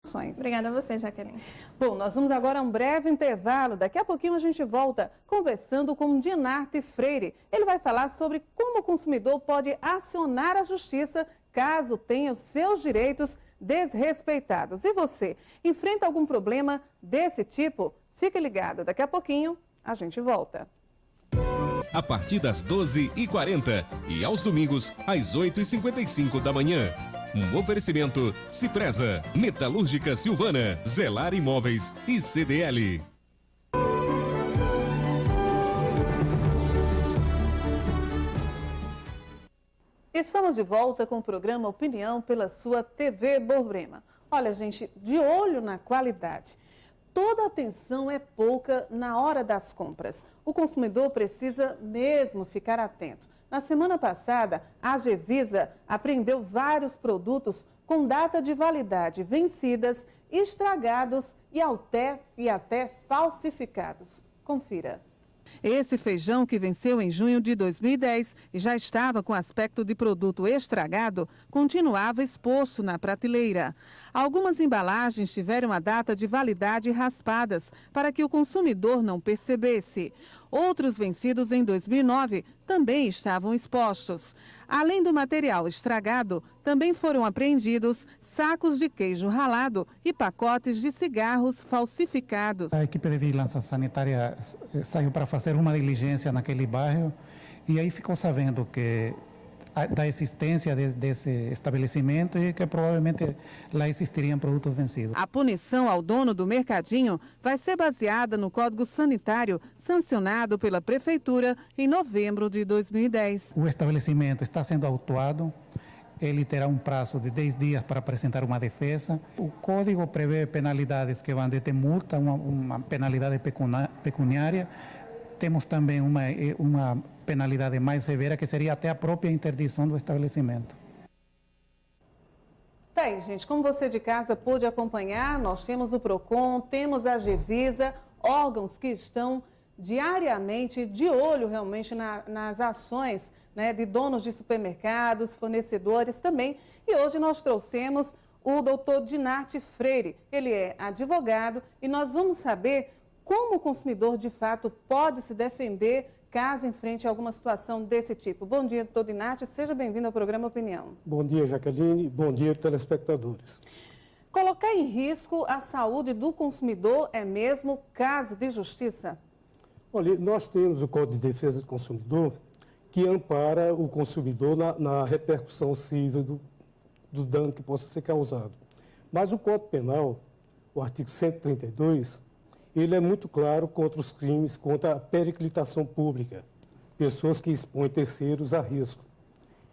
Obrigada a você, Jaqueline. Bom, nós vamos agora a um breve intervalo. Daqui a pouquinho a gente volta conversando com Dinarte Freire. Ele vai falar sobre como o consumidor pode acionar a justiça caso tenha os seus direitos desrespeitados. E você, enfrenta algum problema desse tipo? Fique ligado, daqui a pouquinho a gente volta. A partir das 12h40 e aos domingos às 8h55 da manhã. Um oferecimento Cipresa, Metalúrgica Silvana, Zelar Imóveis e CDL. Estamos de volta com o programa Opinião pela sua TV Borborema. Olha, gente, de olho na qualidade. Toda atenção é pouca na hora das compras. O consumidor precisa mesmo ficar atento. Na semana passada, a Gevisa apreendeu vários produtos com data de validade vencidas, estragados e até falsificados. Confira. Esse feijão, que venceu em junho de 2010 e já estava com aspecto de produto estragado, continuava exposto na prateleira. Algumas embalagens tiveram a data de validade raspadas para que o consumidor não percebesse. Outros vencidos em 2009 também estavam expostos. Além do material estragado, também foram apreendidos sacos de queijo ralado e pacotes de cigarros falsificados. A equipe de vigilância sanitária saiu para fazer uma diligência naquele bairro e aí ficou sabendo que da existência desse estabelecimento e que provavelmente lá existiriam produtos vencidos. A punição ao dono do mercadinho vai ser baseada no Código Sanitário sancionado pela Prefeitura em novembro de 2010. O estabelecimento está sendo autuado, ele terá um prazo de 10 dias para apresentar uma defesa. O Código prevê penalidades que vão desde multa, uma penalidade pecuniária. Temos também uma penalidade mais severa, que seria até a própria interdição do estabelecimento. Tá aí, gente, como você de casa pôde acompanhar, nós temos o PROCON, temos a Gevisa, órgãos que estão diariamente de olho realmente nas ações, né, de donos de supermercados, fornecedores também. E hoje nós trouxemos o doutor Dinarte Freire. Ele é advogado e nós vamos saber como o consumidor de fato pode se defender caso enfrente alguma situação desse tipo. Bom dia, doutor Dinarte, seja bem-vindo ao programa Opinião. Bom dia, Jaqueline. Bom dia, telespectadores. Colocar em risco a saúde do consumidor é mesmo caso de justiça? Olha, nós temos o Código de Defesa do Consumidor que ampara o consumidor na repercussão civil do dano que possa ser causado. Mas o Código Penal, o artigo 132, ele é muito claro contra os crimes, contra a periclitação pública, pessoas que expõem terceiros a risco.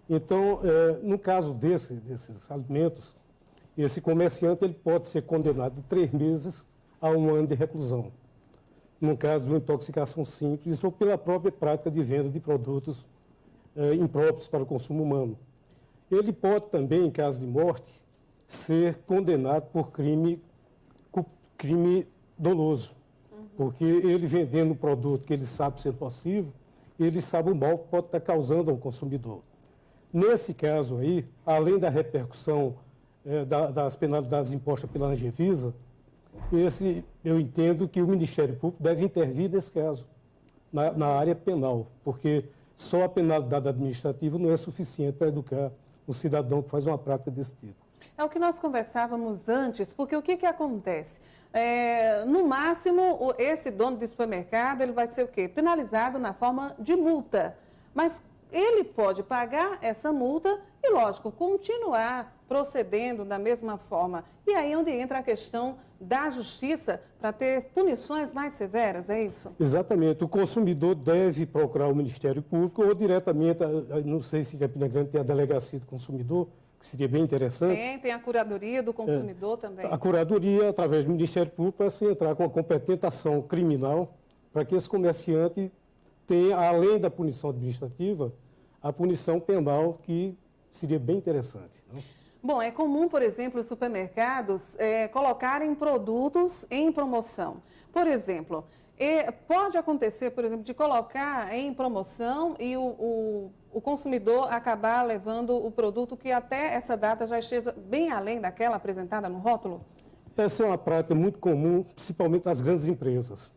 Então, no caso desses alimentos, esse comerciante ele pode ser condenado de 3 meses a 1 ano de reclusão, no caso de uma intoxicação simples ou pela própria prática de venda de produtos impróprios para o consumo humano. Ele pode também, em caso de morte, ser condenado por crime doloso, porque ele vendendo um produto que ele sabe ser nocivo, ele sabe o mal que pode estar causando ao consumidor. Nesse caso aí, além da repercussão das penalidades impostas pela Angevisa, eu entendo que o Ministério Público deve intervir nesse caso, na área penal, porque só a penalidade administrativa não é suficiente para educar o cidadão que faz uma prática desse tipo. É o que nós conversávamos antes, porque o que acontece? No máximo, esse dono de supermercado, ele vai ser o quê? Penalizado na forma de multa. Mas ele pode pagar essa multa e, lógico, continuar procedendo da mesma forma. E aí é onde entra a questão da justiça para ter punições mais severas, é isso? Exatamente. O consumidor deve procurar o Ministério Público ou diretamente, não sei se em Campina Grande tem a Delegacia do Consumidor, que seria bem interessante. Tem a Curadoria do Consumidor também. A Curadoria, através do Ministério Público, para se entrar com a competente ação criminal para que esse comerciante tenha, além da punição administrativa, a punição penal, que seria bem interessante, não? Bom, é comum, por exemplo, os supermercados colocarem produtos em promoção. Por exemplo, pode acontecer, por exemplo, de colocar em promoção e o consumidor acabar levando o produto que até essa data já esteja bem além daquela apresentada no rótulo? Essa é uma prática muito comum, principalmente nas grandes empresas.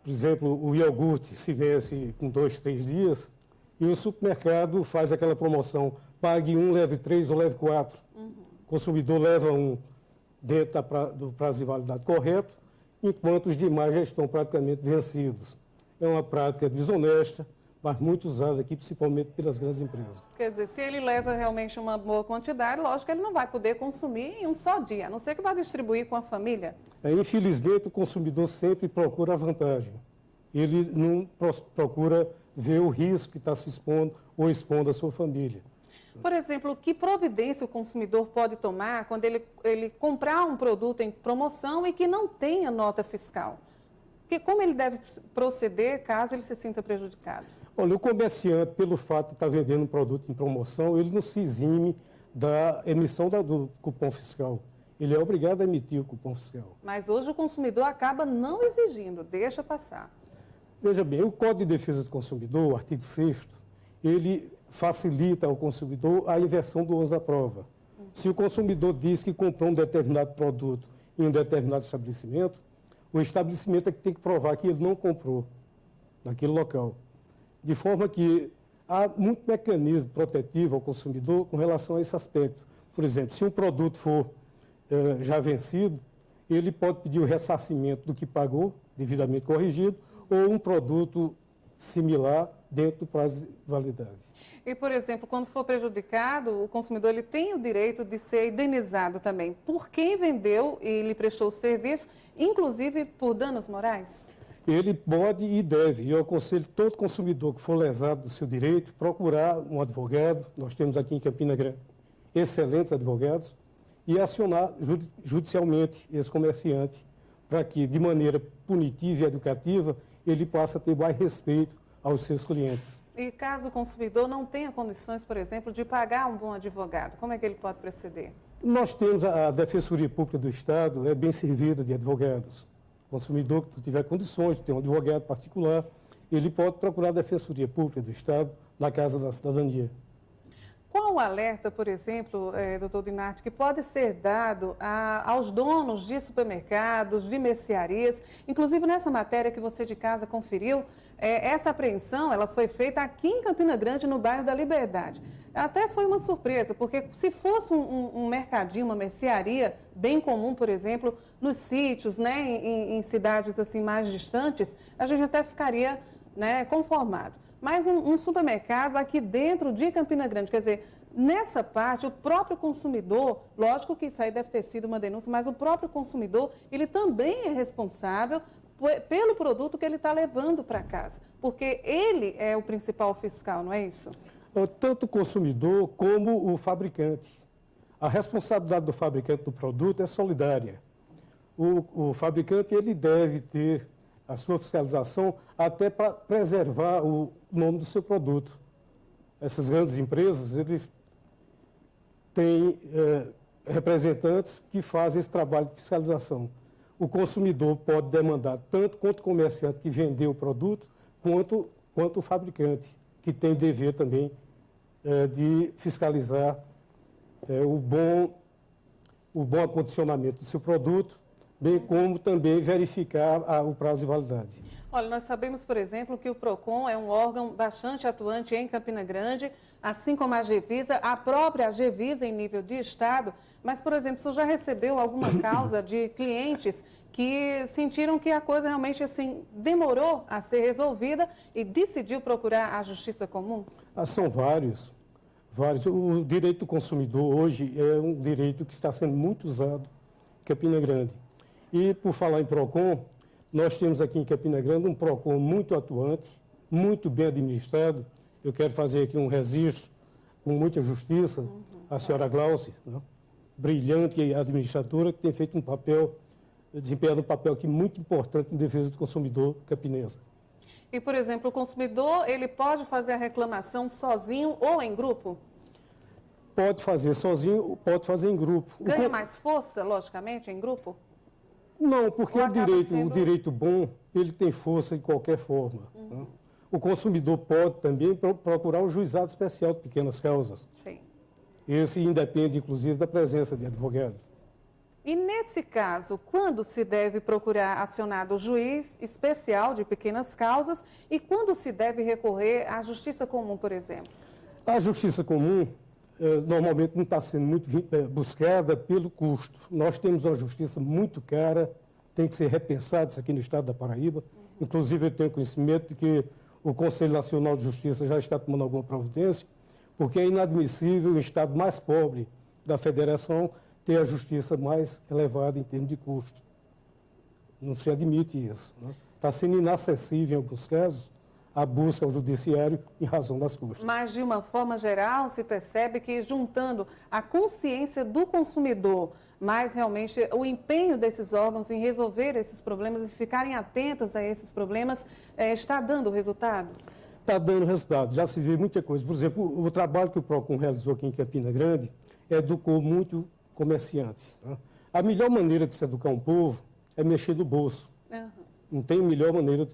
Por exemplo, o iogurte se vence com 2, 3 dias e o supermercado faz aquela promoção, pague 1, leve 3 ou leve 4. O consumidor leva um dentro do prazo de validade correto, enquanto os demais já estão praticamente vencidos. É uma prática desonesta, mas muito usada aqui, principalmente pelas grandes empresas. Quer dizer, se ele leva realmente uma boa quantidade, lógico que ele não vai poder consumir em um só dia, a não ser que vá distribuir com a família. Infelizmente, o consumidor sempre procura a vantagem. Ele não procura ver o risco que está se expondo ou expondo a sua família. Por exemplo, que providência o consumidor pode tomar quando ele comprar um produto em promoção e que não tenha nota fiscal? Como ele deve proceder caso ele se sinta prejudicado? Olha, o comerciante, pelo fato de estar vendendo um produto em promoção, ele não se exime da emissão do cupom fiscal. Ele é obrigado a emitir o cupom fiscal. Mas hoje o consumidor acaba não exigindo, deixa passar. Veja bem, o Código de Defesa do Consumidor, o artigo 6º, ele facilita ao consumidor a inversão do ônus da prova. Se o consumidor diz que comprou um determinado produto em um determinado estabelecimento, o estabelecimento é que tem que provar que ele não comprou naquele local. De forma que há muito mecanismo protetivo ao consumidor com relação a esse aspecto. Por exemplo, se um produto for já vencido, ele pode pedir o ressarcimento do que pagou, devidamente corrigido, ou um produto similar dentro do prazo de validade. E, por exemplo, quando for prejudicado, o consumidor ele tem o direito de ser indenizado também por quem vendeu e lhe prestou o serviço, inclusive por danos morais? Ele pode e deve. Eu aconselho todo consumidor que for lesado do seu direito procurar um advogado. Nós temos aqui em Campina Grande excelentes advogados e acionar judicialmente esse comerciante para que, de maneira punitiva e educativa, ele possa ter mais respeito aos seus clientes. E caso o consumidor não tenha condições, por exemplo, de pagar um bom advogado, como é que ele pode proceder? Nós temos a Defensoria Pública do Estado, é bem servida de advogados. O consumidor que tiver condições de ter um advogado particular, ele pode procurar a Defensoria Pública do Estado na Casa da Cidadania. Qual o alerta, por exemplo, doutor Dinarte, que pode ser dado aos donos de supermercados, de mercearias? Inclusive, nessa matéria que você de casa conferiu, essa apreensão ela foi feita aqui em Campina Grande, no bairro da Liberdade. Até foi uma surpresa, porque se fosse um mercadinho, uma mercearia bem comum, por exemplo, nos sítios, né, em cidades assim mais distantes, a gente até ficaria, né, conformado. Mas um supermercado aqui dentro de Campina Grande, quer dizer, nessa parte, o próprio consumidor, lógico que isso aí deve ter sido uma denúncia, mas o próprio consumidor, ele também é responsável pelo produto que ele está levando para casa, porque ele é o principal fiscal, não é isso? Tanto o consumidor como o fabricante. A responsabilidade do fabricante do produto é solidária. O fabricante ele deve ter a sua fiscalização até para preservar o nome do seu produto. Essas grandes empresas, eles têm representantes que fazem esse trabalho de fiscalização. O consumidor pode demandar tanto quanto o comerciante que vendeu o produto, quanto o fabricante, que tem dever também de fiscalizar o bom acondicionamento do seu produto, bem como também verificar o prazo de validade. Olha, nós sabemos, por exemplo, que o PROCON é um órgão bastante atuante em Campina Grande, assim como a Agevisa, a própria Agevisa em nível de Estado. Mas, por exemplo, o senhor já recebeu alguma causa de clientes que sentiram que a coisa realmente assim demorou a ser resolvida e decidiu procurar a justiça comum? São vários. O direito do consumidor hoje é um direito que está sendo muito usado em Campina Grande. E, por falar em PROCON, nós temos aqui em Campina Grande um PROCON muito atuante, muito bem administrado. Eu quero fazer aqui um registro com muita justiça, a senhora Glauce, né? Brilhante administradora, que tem feito desempenhado um papel aqui muito importante em defesa do consumidor campinense. E, por exemplo, o consumidor, ele pode fazer a reclamação sozinho ou em grupo? Pode fazer sozinho, pode fazer em grupo. Ganha mais força, logicamente, em grupo? Não, porque o direito bom, ele tem força de qualquer forma. Né? O consumidor pode também procurar o juizado especial de pequenas causas. Sim. Esse independe, inclusive, da presença de advogado. E nesse caso, quando se deve procurar acionar o juiz especial de pequenas causas e quando se deve recorrer à justiça comum, por exemplo? A justiça comum normalmente não está sendo muito buscada pelo custo. Nós temos uma justiça muito cara, tem que ser repensada isso aqui no estado da Paraíba. Inclusive, eu tenho conhecimento de que o Conselho Nacional de Justiça já está tomando alguma providência, porque é inadmissível o estado mais pobre da federação ter a justiça mais elevada em termos de custo. Não se admite isso. Está sendo inacessível, em alguns casos, a busca ao judiciário em razão das custas. Mas, de uma forma geral, se percebe que, juntando a consciência do consumidor, mas realmente o empenho desses órgãos em resolver esses problemas e ficarem atentos a esses problemas, está dando resultado? Está dando resultado. Já se vê muita coisa. Por exemplo, o trabalho que o PROCON realizou aqui em Campina Grande educou muito comerciantes. A melhor maneira de se educar um povo é mexer no bolso. Não tem melhor maneira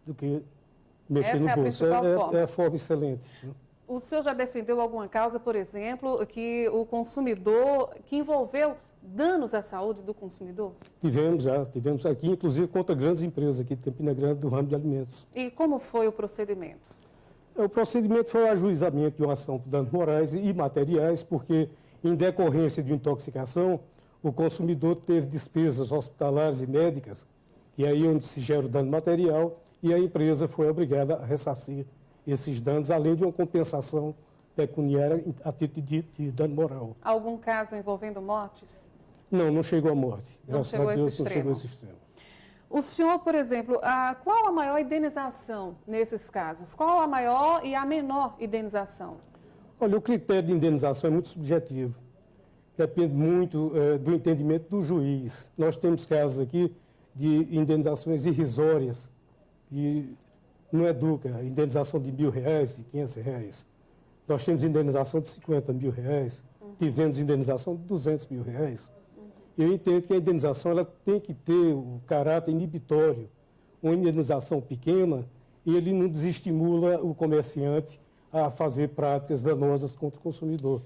do que mexer no bolso. É a forma excelente. O senhor já defendeu alguma causa, por exemplo, que o consumidor, que envolveu danos à saúde do consumidor? Tivemos aqui, inclusive contra grandes empresas aqui de Campina Grande do ramo de alimentos. E como foi o procedimento? O procedimento foi o ajuizamento de uma ação por danos morais e materiais, porque em decorrência de intoxicação, o consumidor teve despesas hospitalares e médicas, que é aí onde se gera o dano material, e a empresa foi obrigada a ressarcir esses danos, além de uma compensação pecuniária a título de dano moral. Algum caso envolvendo mortes? Não chegou à morte. Graças a Deus não chegou a esse extremo. O senhor, por exemplo, qual a maior indenização nesses casos? Qual a maior e a menor indenização? Olha, o critério de indenização é muito subjetivo. Depende muito do entendimento do juiz. Nós temos casos aqui de indenizações irrisórias, que não educa, indenização de R$1.000, de R$500. Nós temos indenização de R$50 mil, tivemos indenização de R$200 mil. Eu entendo que a indenização ela tem que ter o caráter inibitório. Uma indenização pequena, ele não desestimula o comerciante a fazer práticas danosas contra o consumidor,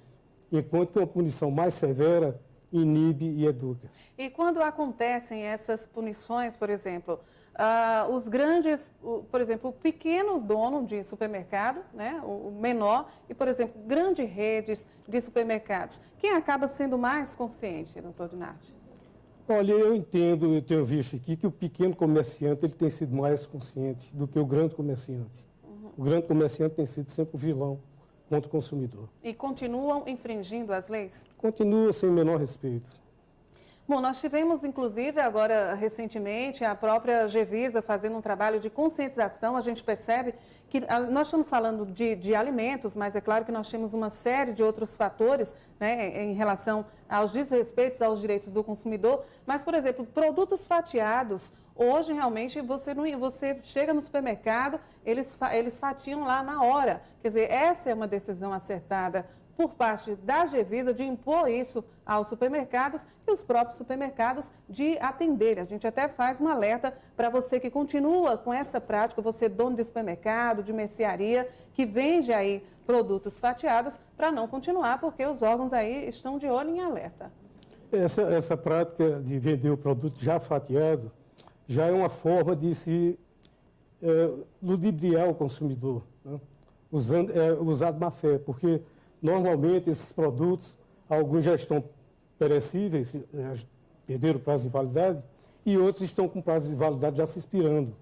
enquanto que uma punição mais severa inibe e educa. E quando acontecem essas punições, por exemplo, os grandes, por exemplo, o pequeno dono de supermercado, né, o menor, e, por exemplo, grandes redes de supermercados, quem acaba sendo mais consciente, doutor Dinardi? Olha, eu tenho visto aqui que o pequeno comerciante ele tem sido mais consciente do que o grande comerciante. O grande comerciante tem sido sempre o vilão contra o consumidor. E continuam infringindo as leis? Continua sem o menor respeito. Bom, nós tivemos, inclusive, agora, recentemente, a própria Gevisa fazendo um trabalho de conscientização. A gente percebe que nós estamos falando de alimentos, mas é claro que nós temos uma série de outros fatores, né, em relação aos desrespeitos aos direitos do consumidor. Mas, por exemplo, produtos fatiados, hoje, realmente, você chega no supermercado, eles fatiam lá na hora. Quer dizer, essa é uma decisão acertada por parte da Gevisa de impor isso aos supermercados e os próprios supermercados de atender. A gente até faz um alerta para você que continua com essa prática, você dono de supermercado, de mercearia, que vende aí produtos fatiados, para não continuar, porque os órgãos aí estão de olho em alerta. Essa prática de vender o produto já fatiado já é uma forma de se ludibriar o consumidor, né? Usado má fé, porque normalmente esses produtos, alguns já estão perecíveis, já perderam o prazo de validade, e outros estão com prazo de validade já se expirando.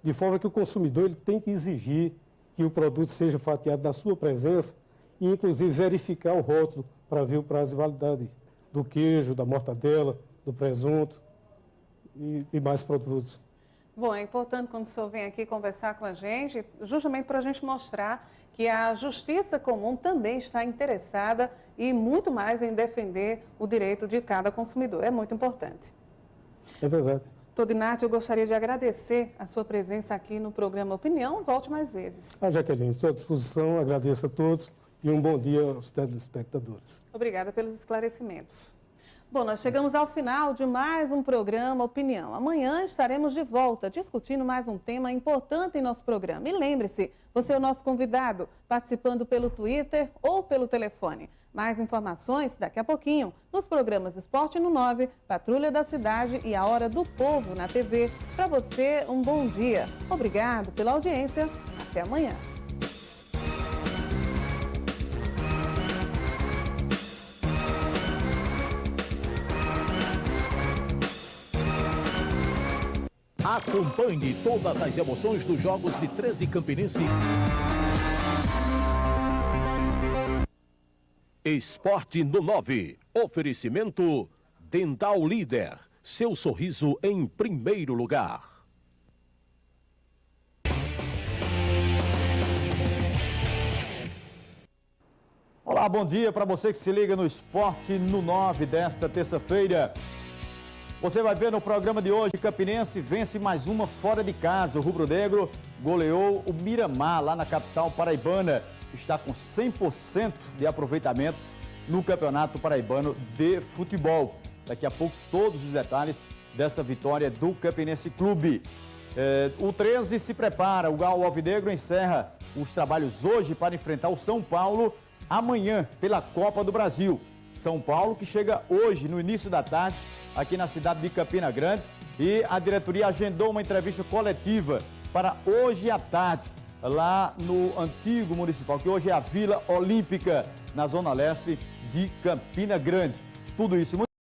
De forma que o consumidor ele tem que exigir que o produto seja fatiado na sua presença e, inclusive, verificar o rótulo para ver o prazo de validade do queijo, da mortadela, do presunto e mais produtos. Bom, é importante quando o senhor vem aqui conversar com a gente, justamente para a gente mostrar que a Justiça Comum também está interessada e muito mais em defender o direito de cada consumidor. É muito importante. É verdade. Doutor Dinardi, eu gostaria de agradecer a sua presença aqui no programa Opinião. Volte mais vezes. Jaqueline, estou à disposição, agradeço a todos e um bom dia aos telespectadores. Obrigada pelos esclarecimentos. Bom, nós chegamos ao final de mais um programa Opinião. Amanhã estaremos de volta discutindo mais um tema importante em nosso programa. E lembre-se, você é o nosso convidado, participando pelo Twitter ou pelo telefone. Mais informações daqui a pouquinho, nos programas Esporte no 9, Patrulha da Cidade e A Hora do Povo na TV. Para você, um bom dia. Obrigado pela audiência. Até amanhã. Acompanhe todas as emoções dos Jogos de 13 Campinense. Esporte no 9. Oferecimento Dental Líder. Seu sorriso em primeiro lugar. Olá, bom dia para você que se liga no Esporte no 9 desta terça-feira. Você vai ver no programa de hoje, Campinense vence mais uma fora de casa. O rubro-negro goleou o Miramar, lá na capital paraibana. Está com 100% de aproveitamento no Campeonato Paraibano de Futebol. Daqui a pouco, todos os detalhes dessa vitória do Campinense Clube. O 13 se prepara, o Galo Alvinegro encerra os trabalhos hoje para enfrentar o São Paulo amanhã pela Copa do Brasil. São Paulo que chega hoje, no início da tarde, aqui na cidade de Campina Grande, e a diretoria agendou uma entrevista coletiva para hoje à tarde, lá no antigo municipal, que hoje é a Vila Olímpica, na zona leste de Campina Grande. Tudo isso